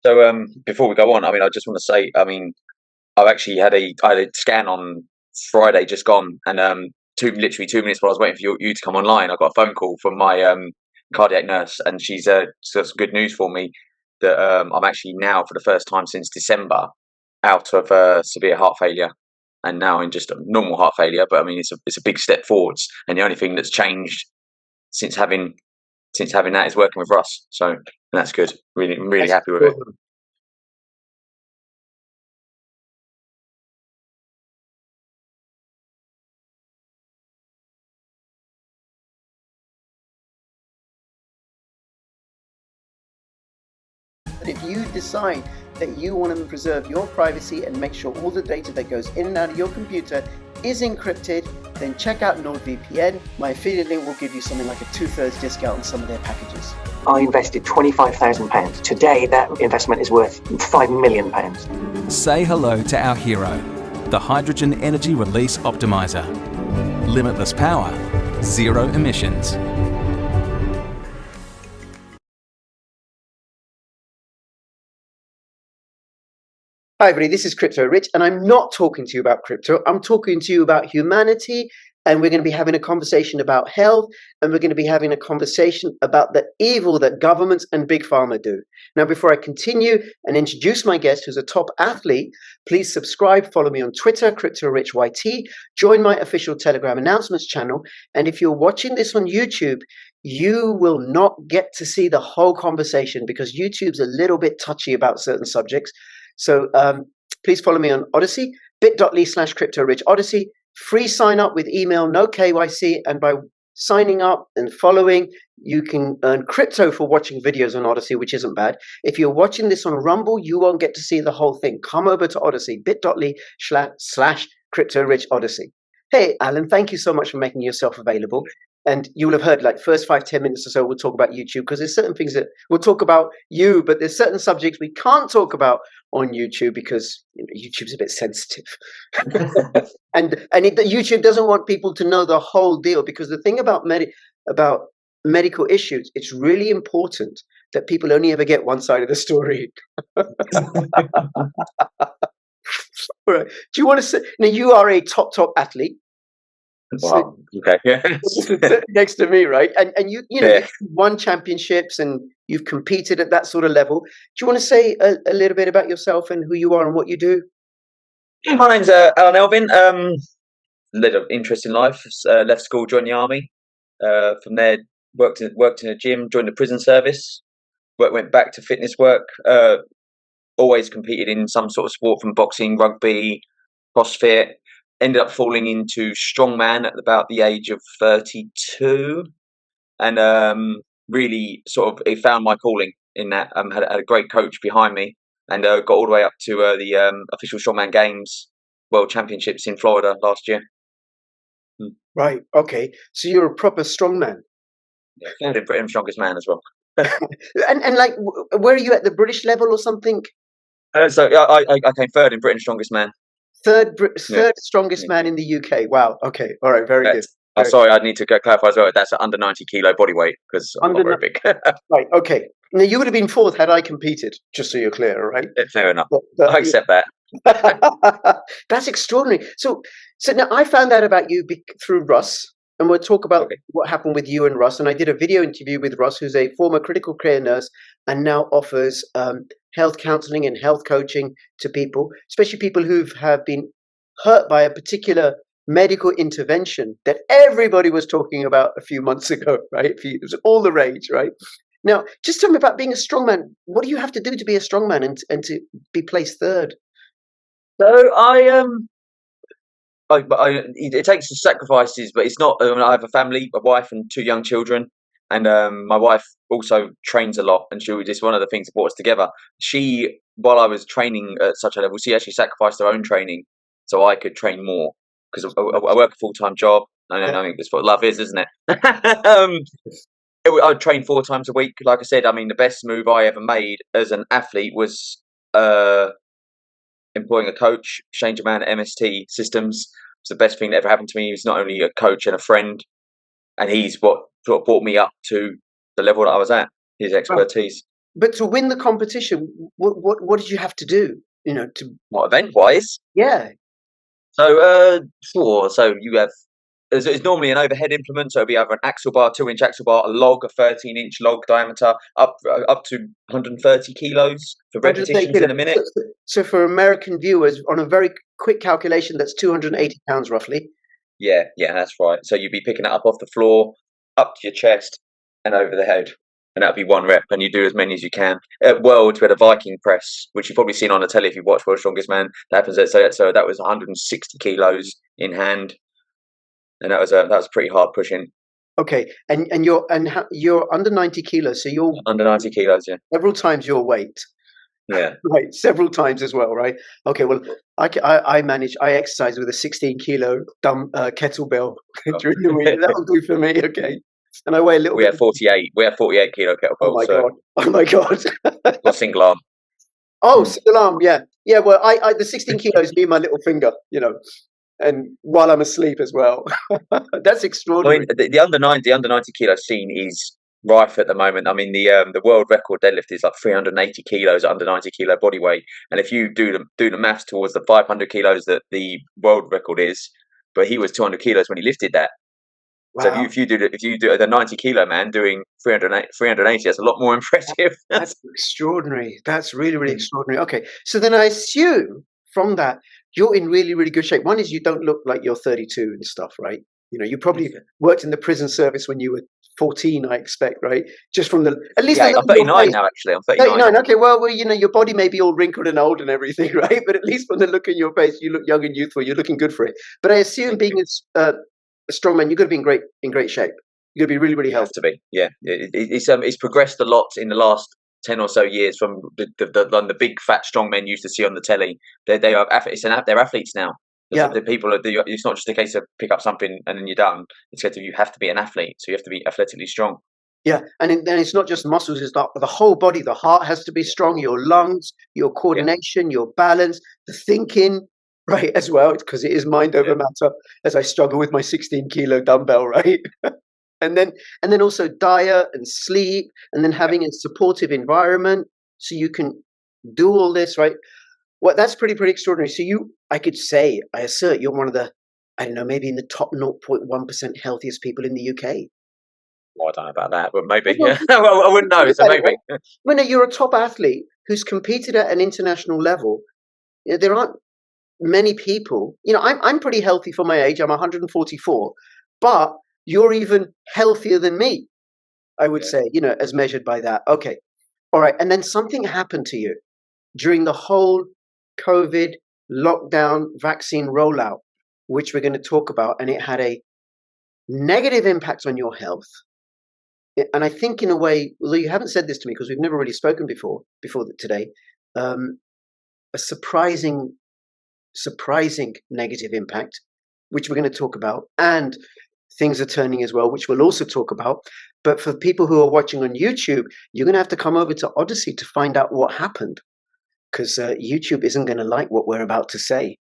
So before we go on, I just want to say, I've actually I had a scan on Friday just gone, and literally 2 minutes while I was waiting for you to come online, I got a phone call from my cardiac nurse, and she's got some good news for me that I'm actually now, for the first time since December, out of severe heart failure, and now in just a normal heart failure. But it's a big step forwards, and the only thing that's changed since having that is working with Russ. So that's good. Really, I'm really That's happy with it. awesome. But if you decide that you want to preserve your privacy and make sure all the data that goes in and out of your computer is encrypted, then check out NordVPN. My affiliate link will give you something like a 2/3 discount on some of their packages. I invested £25,000. Today, that investment is worth £5 million. Say hello to our hero, the Hydrogen Energy Release Optimizer. Limitless power, zero emissions. Hi, everybody. This is Crypto Rich, and I'm not talking to you about crypto. I'm talking to you about humanity, and we're going to be having a conversation about health, and we're going to be having a conversation about the evil that governments and big pharma do. Now, before I continue and introduce my guest, who's a top athlete, please subscribe, follow me on Twitter, CryptoRichYT, join my official Telegram announcements channel, and if you're watching this on YouTube, you will not get to see the whole conversation because YouTube's a little bit touchy about certain subjects. So please follow me on Odyssey, bit.ly/CryptoRichOdyssey. Free sign up with email, no KYC, and by signing up and following, you can earn crypto for watching videos on Odyssey, which isn't bad. If you're watching this on Rumble, you won't get to see the whole thing. Come over to Odyssey, bit.ly/CryptoRichOdyssey. Hey, Alan, thank you so much for making yourself available. And you will have heard, like, first 5-10 minutes or so, we'll talk about YouTube because there's certain things that we'll talk about you, but there's certain subjects we can't talk about on YouTube because YouTube's a bit sensitive. YouTube doesn't want people to know the whole deal because the thing about medical issues, it's really important that people only ever get one side of the story. Right. Do you want to say, now you are a top athlete. Wow. Okay. Yeah. Next to me, right? And you know, Yeah. you've won championships and you've competed at that sort of level. Do you want to say a little bit about yourself and who you are and what you do? My name's Alan Elvin. Led an interesting life. Left school, joined the army. From there, worked in a gym, joined the prison service. Went back to fitness work. Always competed in some sort of sport, from boxing, rugby, CrossFit. Ended up falling into strongman at about the age of 32, and really it found my calling in that. Had a great coach behind me, and got all the way up to the official strongman games, world championships in Florida last year. Right. Okay. So you're a proper strongman. Yeah, third in Britain, strongest man as well. And like, where are you at the British level or something? So I came third in Britain, strongest man. Third Yeah. strongest man in the UK. Wow. Okay. All right. Very good. Sorry, I need to clarify as well. That's under 90 kilo body weight because I'm not very big. Right. Okay. Now you would have been fourth had I competed. Just so you're clear, all right? Fair enough. I accept that. That's extraordinary. So now I found out about you through Russ, and we'll talk about what happened with you and Russ. And I did a video interview with Russ, who's a former critical care nurse and now offers health counseling and health coaching to people, especially people who have been hurt by a particular medical intervention that everybody was talking about a few months ago, right? It was all the rage, right? Now, just tell me about being a strongman. What do you have to do to be a strongman and to be placed third? So it takes some sacrifices, but it's not. I have a family, a wife, and 2 young children, and my wife also trains a lot, and she was just one of the things that brought us together. She, while I was training at such a level, she actually sacrificed her own training so I could train more because I work a full-time job. I think that's what love is, isn't it? I'd train 4 times a week. Like I said, the best move I ever made as an athlete was employing a coach, Shane German at MST Systems. It's the best thing that ever happened to me. He's not only a coach and a friend, and he's what sort of brought me up to the level that I was at, his expertise. But to win the competition, what did you have to do? To What event wise? yeah. So you have. It's normally an overhead implement, so it'll be either an axle bar, 2-inch axle bar, a log, a 13-inch log diameter, up to 130 kilos for 130 repetitions in a kilos. minute. So for American viewers, on a very quick calculation, that's 280 pounds roughly. Yeah, that's right. So you'd be picking it up off the floor, up to your chest, and over the head, and that'd be one rep. And you do as many as you can. At Worlds, we had a Viking press, which you've probably seen on the telly if you've watched World's Strongest Man. That happens. So that was 160 kilos in hand, and that was pretty hard pushing. Okay, and you're under 90 kilos, so you're Under 90 kilos, yeah. several times your weight. Yeah. Right, several times as well, right? Okay, well, I exercise with a 16-kilo kettlebell during the week. That'll do for me, okay? And I weigh a little We bit. have 48. We have 48 kilo kettlebells. Oh my god! Oh my god! Not single arm. Oh, single arm, yeah. Well, I the 16 kilos me and my little finger, and while I'm asleep as well. That's I extraordinary. mean, the under 90 kilo scene is rife at the moment. I mean, the world record deadlift is like 380 kilos under 90 kilo body weight, and if you do the maths towards the 500 kilos that the world record is, but he was 200 kilos when he lifted that. Wow. So if you do the 90 kilo man doing 380, that's a lot more impressive. That's extraordinary. That's really, really extraordinary. Okay, so then I assume from that you're in really, really good shape. One is you don't look like you're 32 and stuff, right? You probably worked in the prison service when you were 14, I expect, right? Just from at least I'm 39 now. Actually, I'm 39. 39. Okay, well, your body may be all wrinkled and old and everything, right? But at least from the look in your face, you look young and youthful. You're looking good for it. But I assume being a strong man, you're going to be in great shape. You're going to be really, really healthy. To be, yeah. It's progressed a lot in the last 10 or so years from the big fat strong men you used to see on the telly. They are athletes. They're athletes now. The people it's not just a case of pick up something and then you're done. It's that you have to be an athlete, so you have to be athletically strong. Yeah, and then it's not just muscles; it's the whole body. The heart has to be strong. Your lungs, your coordination, your balance, the thinking, right, as well, because it is mind over matter. As I struggle with my 16-kilo dumbbell, right, and then also diet and sleep, and then having a supportive environment so you can do all this, right. Well, that's pretty extraordinary. So I assert you're one of the, I don't know, maybe in the top 0.1% healthiest people in the UK. Well, I don't know about that, but maybe. Well, I wouldn't know, so maybe. When you're a top athlete who's competed at an international level, there aren't many people. I'm pretty healthy for my age. I'm 144, but you're even healthier than me, I would say, as measured by that. Okay. All right. And then something happened to you during the whole COVID lockdown vaccine rollout, which we're going to talk about, and it had a negative impact on your health. And I think in a way, although you haven't said this to me because we've never really spoken before today, a surprising negative impact, which we're going to talk about, and things are turning as well, which we'll also talk about. But for people who are watching on YouTube, you're going to have to come over to Odyssey to find out what happened, because YouTube isn't going to like what we're about to say.